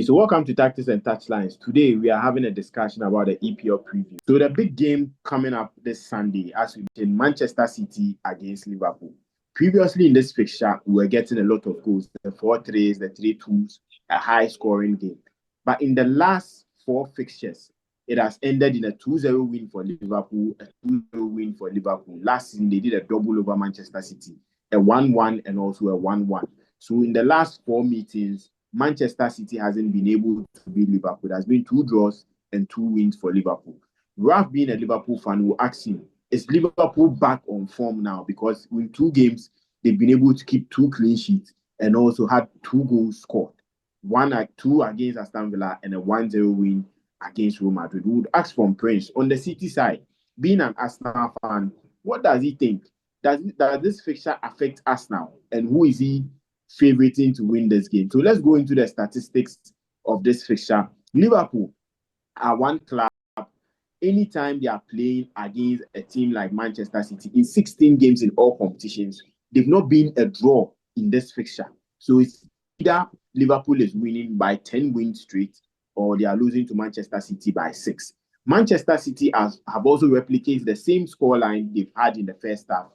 So welcome to Tactics and Touchlines. Today we are having a discussion about the EPL preview. So the big game coming up this Sunday, as we mentioned, Manchester City against Liverpool. Previously in this fixture, we were getting a lot of goals, the 4-3s, the 3-2s, a high-scoring game. But in the last 4 fixtures, it has ended in a 2-0 win for Liverpool, a 2-0 win for Liverpool. Last season, they did a double over Manchester City, a 1-1 and also a 1-1. So in the last 4 meetings, Manchester City hasn't been able to beat Liverpool. There has been 2 draws and 2 wins for Liverpool. Ralph, being a Liverpool fan, will ask him, is Liverpool back on form now? Because in 2 games, they've been able to keep 2 clean sheets and also had 2 goals scored. 2 against Aston Villa and a 1-0 win against Real Madrid. We would ask from Prince, on the City side, being an Arsenal fan, what does he think? Does this fixture affect Arsenal? And who is he favoriting to win this game? So let's go into the statistics of this fixture. Liverpool are one club. Anytime they are playing against a team like Manchester City, in 16 games in all competitions, they've not been a draw in this fixture. So it's either Liverpool is winning by 10 wins straight or they are losing to Manchester City by 6. Manchester City have also replicated the same scoreline they've had in the first half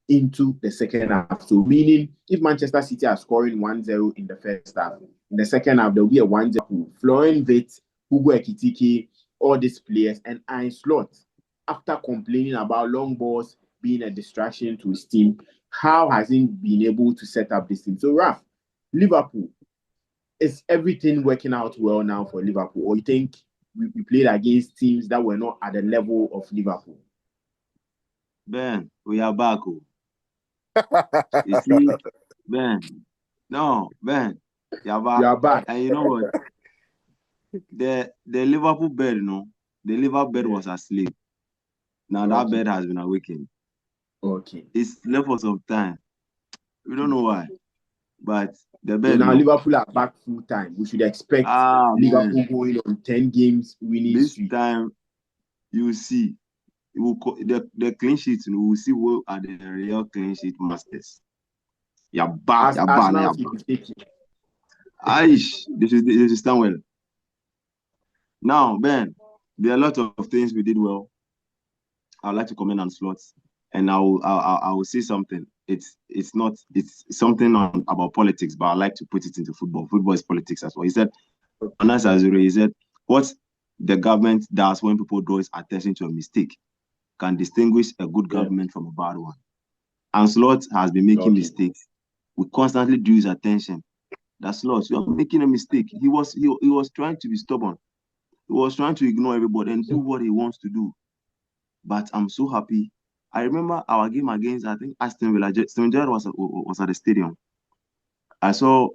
into the second half. So meaning if Manchester City are scoring 1-0 in the first half, in the second half, there will be a 1-0. Florian Wirtz, Hugo Ekitike, all these players, and Arne Slot, after complaining about long balls being a distraction to his team, how has he been able to set up this team? So Raf, Liverpool, is everything working out well now for Liverpool? Or you think we played against teams that were not at the level of Liverpool? Ben, we are back. You see, Ben, you are back. You are back. And you know what? The Liverpool bed, the Liverpool bed was asleep. Now that bed has been awakened. Okay. It's left for some time. We don't know why. But the bed. So now Liverpool are back full time. We should expect Liverpool going on 10 games winning this streak. Time, you will see. The clean sheets, we will see who are the real clean sheet masters. You're back. Arsenal keep mistaking. Aish, this is done well. Now, Ben, there are a lot of things we did well. I'd like to comment on slots, and I will say something. It's something about politics, but I like to put it into football. Football is politics as well. He said, what the government does when people draw attention to a mistake can distinguish a good government from a bad one. And Slot has been making mistakes. We constantly draw his attention. That Slot, you are making a mistake. He was trying to be stubborn. He was trying to ignore everybody and do what he wants to do. But I'm so happy. I remember our game against, I think, Aston Villa. Steven Gerrard was at the stadium. I saw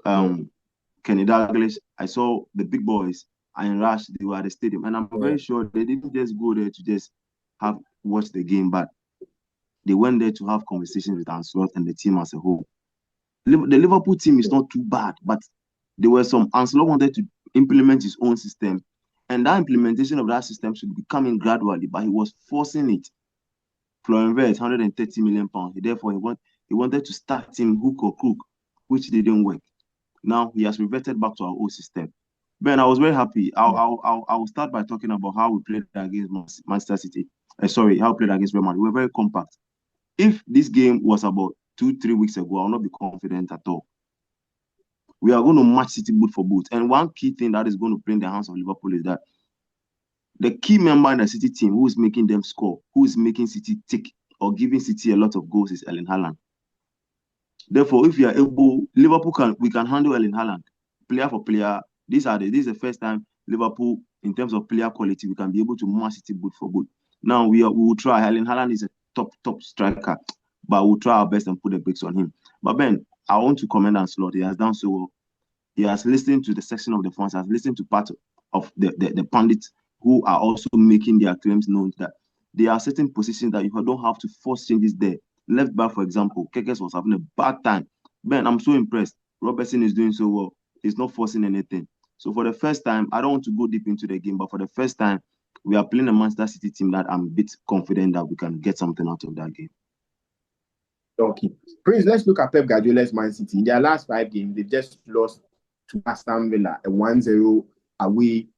Kenny Dalglish. I saw the big boys. And Rush, they were at the stadium. And I'm very sure they didn't just go there to just watch the game, but they went there to have conversations with Ancelotti and the team as a whole. The Liverpool team is not too bad, but there were some. Ancelotti wanted to implement his own system, and that implementation of that system should be coming gradually, but he was forcing it. Florian Wirtz, 130 million pounds. Therefore, he wanted to start him hook or crook, which didn't work. Now he has reverted back to our old system. Ben, I was very happy. I'll start by talking about how we played against Manchester City. How we played against Real Madrid. We were very compact. If this game was about 2-3 weeks ago, I will not be confident at all. We are going to match City boot for boot. And one key thing that is going to play in the hands of Liverpool is that the key member in the City team who is making them score, who is making City tick or giving City a lot of goals is Erling Haaland. Therefore, if we are able, we can handle Erling Haaland, player for player. This is the first time Liverpool, in terms of player quality, we can be able to match City boot for boot. Now we will try. Erling Haaland is a top striker, but we'll try our best and put the brakes on him. But Ben, I want to comment on Slot. He has done so well. He has listened to the section of the fans, has listened to part of the pundits who are also making their claims known that there are certain positions that you don't have to force changes there. Left back, for example, Kekes was having a bad time. Ben, I'm so impressed. Robertson is doing so well. He's not forcing anything. So for the first time, I don't want to go deep into the game, but for the first time, we are playing a Manchester City team that I'm a bit confident that we can get something out of that game. Okay. Prince, let's look at Pep Guardiola's Man City. In their last 5 games, they've just lost to Aston Villa, a 1-0 away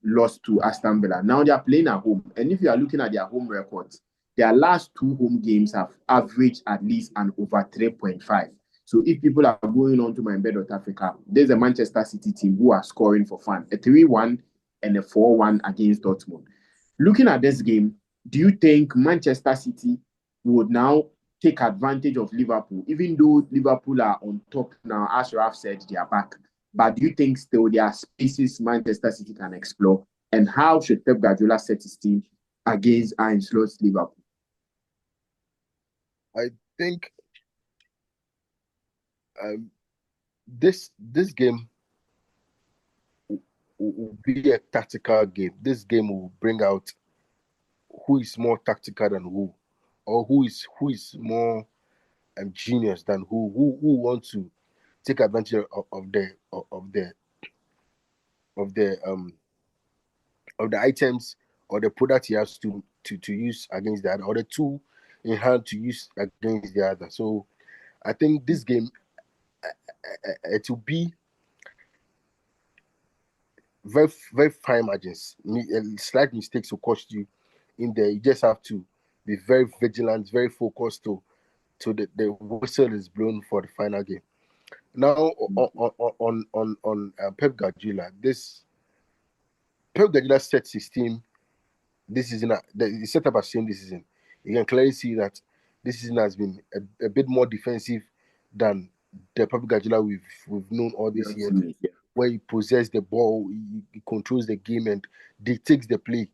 loss to Aston Villa. Now they are playing at home. And if you are looking at their home records, their last 2 home games have averaged at least an over 3.5. So if people are going on to MyBet.Africa, there's a Manchester City team who are scoring for fun. A 3-1 and a 4-1 against Dortmund. Looking at this game, do you think Manchester City would now take advantage of Liverpool, even though Liverpool are on top now, as Raf said, they are back? But do you think still there are spaces Manchester City can explore? And how should Pep Guardiola set his team against Arne Slot's Liverpool? I think this game will be a tactical game. This game will bring out who is more tactical than who, or who is more genius than who wants to take advantage of the items or the product he has to use against the other, or the tool in hand to use against the other. So I think this game it will be very, very fine margins. Slight mistakes will cost you in there. You just have to be very vigilant, very focused to the whistle is blown for the final game. Now on Pep Guardiola, Pep Guardiola sets his team this season. The setup has changed this season. You can clearly see that this season has been a bit more defensive than the Pep Guardiola we've known all this year, where he possesses the ball, he controls the game and dictates the play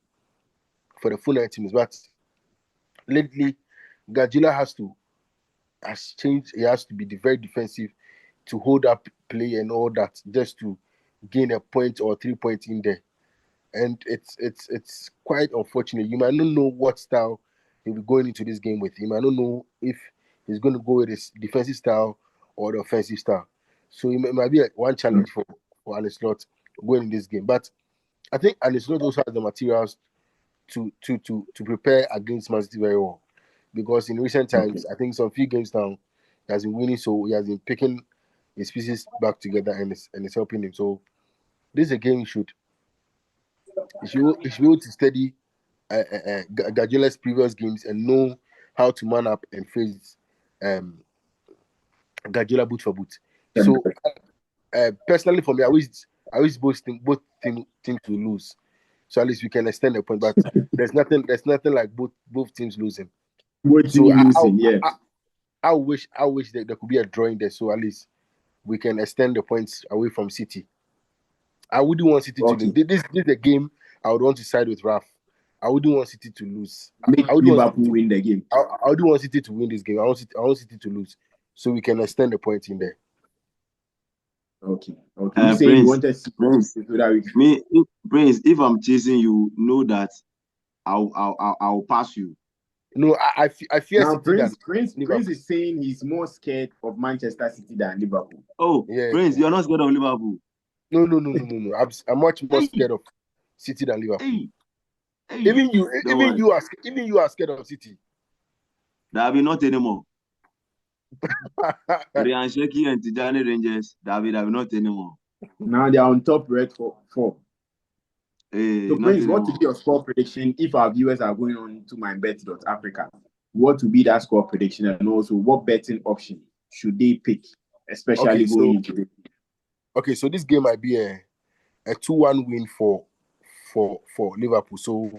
for the full 90 minutes. But lately, Guardiola has changed. He has to be very defensive to hold up play and all that, just to gain a point or 3 points in there. And it's quite unfortunate. You might not know what style he'll be going into this game with. You might not know if he's going to go with his defensive style or the offensive style. So it might be one challenge for Arne Slot going in this game. But I think Arne Slot also has the materials to prepare against Man City very well. Because in recent times, I think some few games now, he has been winning, so he has been picking his pieces back together and it's helping him. So this is a game he should be able to study Guardiola's previous games and know how to man up and face Guardiola boot for boot. So personally for me, I wish both teams to lose, so at least we can extend the point. But there's nothing like both teams losing. I wish that there could be a draw in there, so at least we can extend the points away from City. I wouldn't want City to lose. This is a game I would want to side with Raf. I wouldn't want City to lose. I would Liverpool win the game. I wouldn't want City to win this game. I want City to lose, so we can extend the points in there. Okay. You say you wanted Prince, if I'm chasing you, know that I'll pass you. No, I fear now, City. Prince is saying he's more scared of Manchester City than Liverpool. Oh, yeah. Prince, you're not scared of Liverpool. No. I'm much more scared of City than Liverpool. Even you are scared of City. There will be not anymore. Ryan Sheki and Tijani Rangers, there will not anymore. Now they are on top red for 4. So Prince, what will be your score prediction if our viewers are going on to MyBet.Africa? What will be that score prediction, and also what betting option should they pick, especially going into this? Okay, so this game might be a 2-1 win for Liverpool. So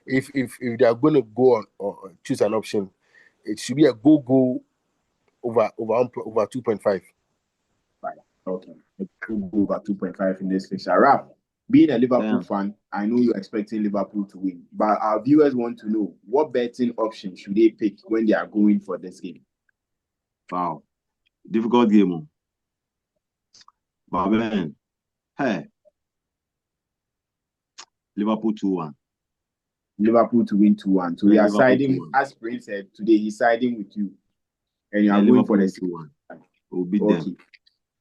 if they are going to go on or choose an option, it should be a goal over 2.5. Right. Okay. Over 2.5 in this fixture. Raf, being a Liverpool fan, I know you're expecting Liverpool to win, but our viewers want to know what betting option should they pick when they are going for this game? Wow. Difficult game. But man, hey. Liverpool 2-1. Liverpool to win 2-1. So we are siding, as Prince said today, he's siding with you. And you are going for the 2-1. We'll beat them.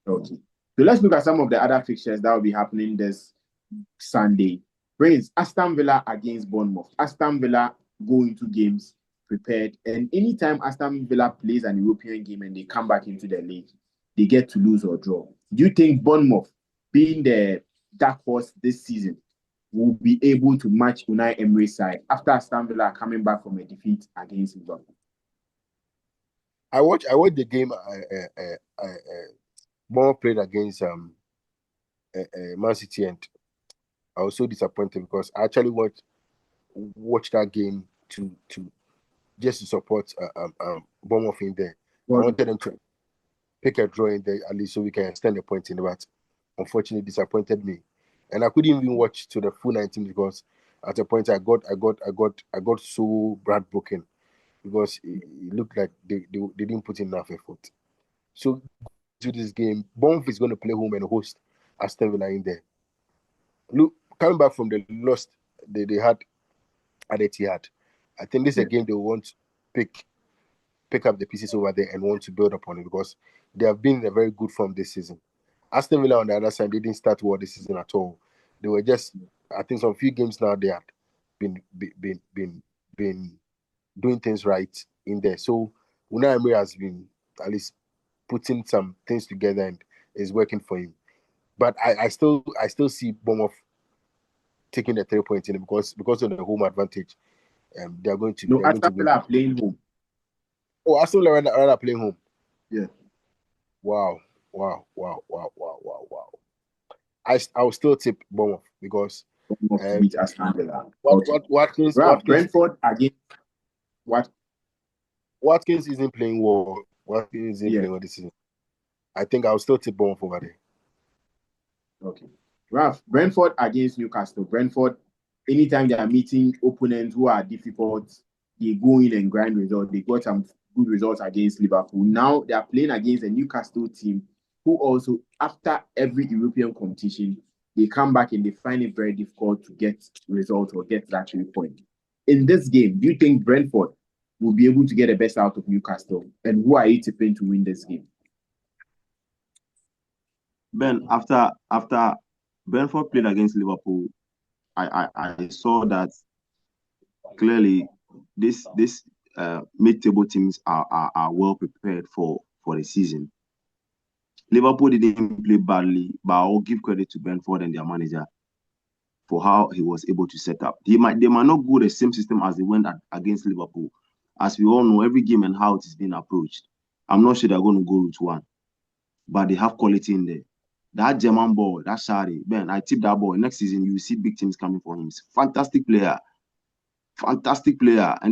Okay. So let's look at some of the other fixtures that will be happening this Sunday. Prince, Aston Villa against Bournemouth. Aston Villa go into games prepared. And anytime Aston Villa plays an European game and they come back into the league, they get to lose or draw. Do you think Bournemouth, being the dark horse this season, will be able to match Unai Emery's side after Aston Villa coming back from a defeat against Liverpool? I watched the game. Bournemouth played against Man City, and I was so disappointed because I actually watched that game to just to support Bournemouth in there. I wanted them to pick a draw in there at least so we can extend the point in the but unfortunately disappointed me. And I couldn't even watch to the full 19 because at a point I got so broken because it looked like they didn't put in enough effort. So to this game, Bournemouth is going to play home and host Aston Villa in there. Look, coming back from the loss they had at Etihad, I think this is a game they want to pick up the pieces over there and want to build upon it because they have been in a very good form this season. Aston Villa on the other side, they didn't start well this season at all. They were just, I think, some few games now they have been doing things right in there. So Unai Emery has been at least putting some things together and is working for him. But I still see Bournemouth taking the 3 points in it because of the home advantage. They are going to. No, Aston Villa are playing home. Oh, Aston Villa are playing home. Yeah. Wow. I will still tip Bournemouth because Bournemouth beat Aston Villa. Watkins Brentford against what? Watkins isn't playing well. Watkins isn't playing well this season. I think I'll still tip Bournemouth over there. Okay. Ralph, Brentford against Newcastle. Brentford, anytime they are meeting opponents who are difficult, they go in and grind results. They got some good results against Liverpool. Now they are playing against a Newcastle team who also, after every European competition, they come back and they find it very difficult to get results or get that 3 point. In this game, do you think Brentford will be able to get the best out of Newcastle? And who are you tipping to win this game? Ben, after Brentford played against Liverpool, I saw that clearly this mid-table teams are well prepared for the season. Liverpool didn't play badly, but I'll give credit to Brentford and their manager for how he was able to set up. They might not go the same system as they went against Liverpool. As we all know, every game and how it is being approached. I'm not sure they're going to go route one, but they have quality in there. That German boy, that Shari, Ben, I tip that boy. Next season, you will see big teams coming for him. He's a fantastic player. And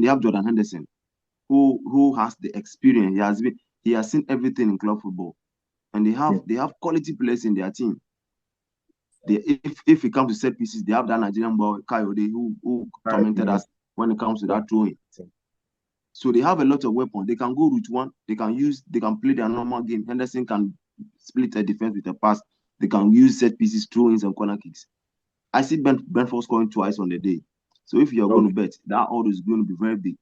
they have Jordan Henderson, who has the experience. He has seen everything in club football. And they have quality players in their team. If it comes to set pieces, they have that Nigerian boy, Kayode, who tormented us when it comes to that throwing. So they have a lot of weapons. They can go route one. They can play their normal game. Henderson can split a defense with a pass. They can use set pieces, throw-ins, and corner kicks. I see Brentford scoring twice on the day. So if you're going to bet, that odd is going to be very big.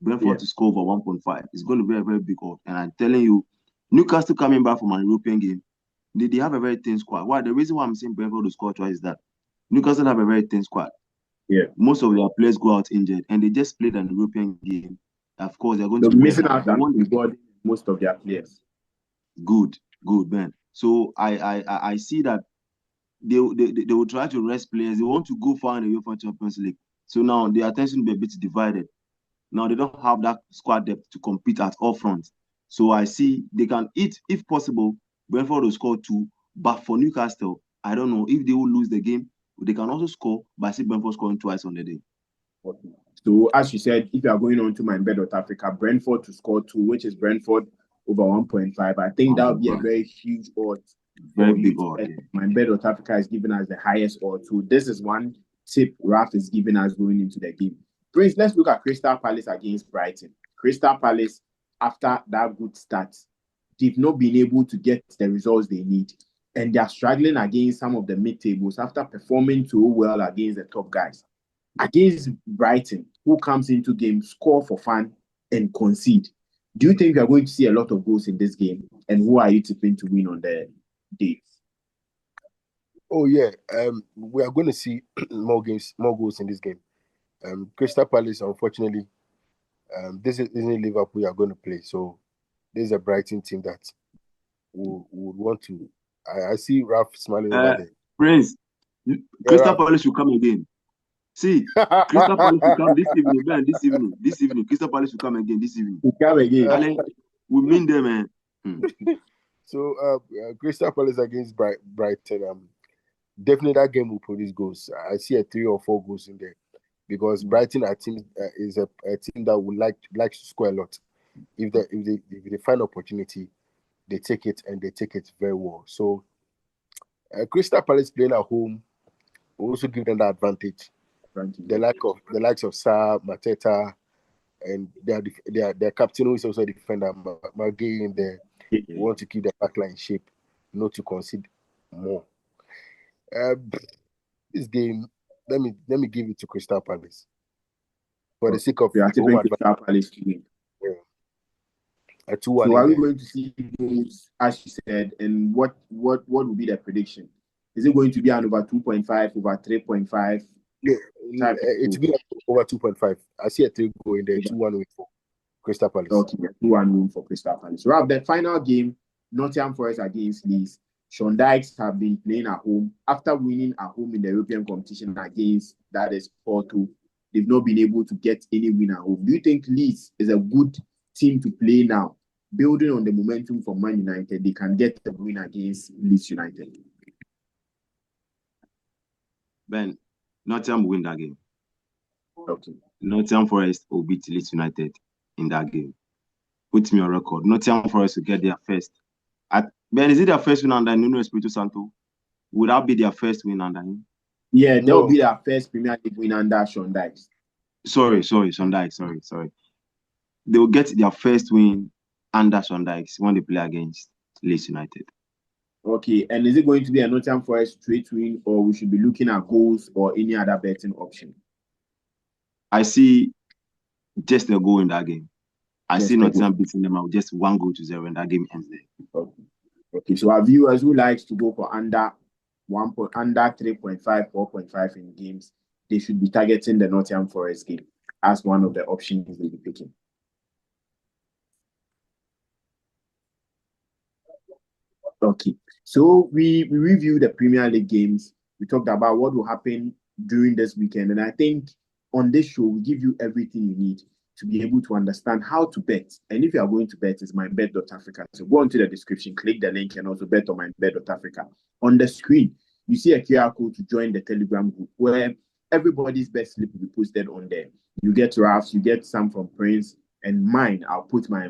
Brentford to score over 1.5 is going to be a very big odd. And I'm telling you, Newcastle coming back from an European game, they have a very thin squad. Why? The reason why I'm saying Brentford will score twice is that Newcastle have a very thin squad. Yeah. Most of their players go out injured, and they just played an European game. Of course, they're going to be missing out on most of their players. Good, man. So I see that they will try to rest players. They want to go far in the UEFA Champions League. So now their attention will be a bit divided. Now they don't have that squad depth to compete at all fronts. So I see they can if possible, Brentford will score 2. But for Newcastle, I don't know if they will lose the game. They can also score, but I see Brentford scoring twice on the day. So as you said, if you are going on to my Bet.Africa, Brentford to score 2, which is Brentford over 1.5, I think that would be a very huge odd. Very big odd. My Bet.Africa is giving us the highest odd. So this is one tip Raf is giving us going into the game. Prince, let's look at Crystal Palace against Brighton. Crystal Palace, after that good start, they've not been able to get the results they need. And they are struggling against some of the mid-tables after performing so well against the top guys. Against Brighton, who comes into game, score for fun, and concede. Do you think we are going to see a lot of goals in this game? And who are you tipping to win on the day? Oh, yeah. We are going to see more goals in this game. Crystal Palace, unfortunately, this isn't Liverpool you are going to play. So this is a Brighton team that would want to I see Ralph smiling over there. Prince, Crystal Ralph. Palace will come again. See, Crystal Palace will come this evening, man. This evening, Crystal Palace will come again this evening. We come again. Alan, we mean them, man. So, Crystal Palace against Brighton. Definitely that game will produce goals. I see a 3 or 4 goals in there because Brighton is a team that would like to score a lot. If they find opportunity, they take it and they take it very well. So, Crystal Palace playing at home will also give them that advantage. The likes of Sa, Mateta, and their captain who is also a defender, Magui in there. Want to keep the backline in shape, not to concede more. This game, let me give it to Crystal Palace for the sake of Crystal Palace to win. A 2-1. So are we going to see goals, as you said, and what will be the prediction? Is it going to be an over 2.5, over 3.5? Yeah, it will be over 2.5. I see a 3 goal in there, 2-1 win for Crystal Palace. Okay, 2-1 win for Crystal Palace. So the final game, Nottingham Forest against Leeds. Sean Dykes have been playing at home. After winning at home in the European competition against, that is Porto, they've not been able to get any win at home. Do you think Leeds is a good team to play now? Building on the momentum from Man United, they can get the win against Leeds United. Ben, Nottingham will win that game. Okay. Nottingham Forest will beat Leeds United in that game. Put me on record. Nottingham Forest will get their first. Ben, is it their first win under Nuno Espirito Santo? Would that be their first win under him? Yeah, they'll be their first Premier League win under Sean Dykes. Sorry, Sean Dykes. Sorry. They will get their first win under Sean Dykes when they play against Leeds United. Okay, and is it going to be a Nottingham Forest straight win, or we should be looking at goals or any other betting option? I see just a goal in that game. I see Nottingham beating them out just 1-0 and that game ends there. Okay, so our viewers who likes to go for under 3.5, 4.5 in games, they should be targeting the Nottingham Forest game as one of the options they'll be picking. Okay, so we reviewed the Premier League games. We talked about what will happen during this weekend, and I think on this show we give you everything you need to be able to understand how to bet. And if you are going to bet, it's mynbet.africa. So go onto the description, click the link, and also bet on mynbet.africa. On the screen, you see a QR code to join the Telegram group where everybody's best slip will be posted on there. You get Ralph's, you get some from Prince, and mine. I'll put my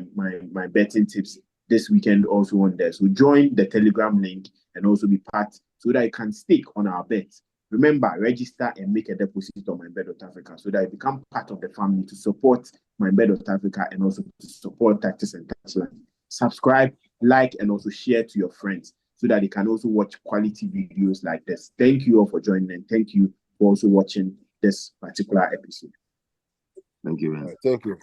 betting tips this weekend also on there. So join the Telegram link and also be part so that you can stake on our bets. Remember, register and make a deposit on mynbet.africa so that you become part of the family to support mynbet.africa and also to support Tactics and Touchline. Subscribe, like, and also share to your friends so that they can also watch quality videos like this. Thank you all for joining, and thank you for also watching this particular episode. Thank you, man. Thank you.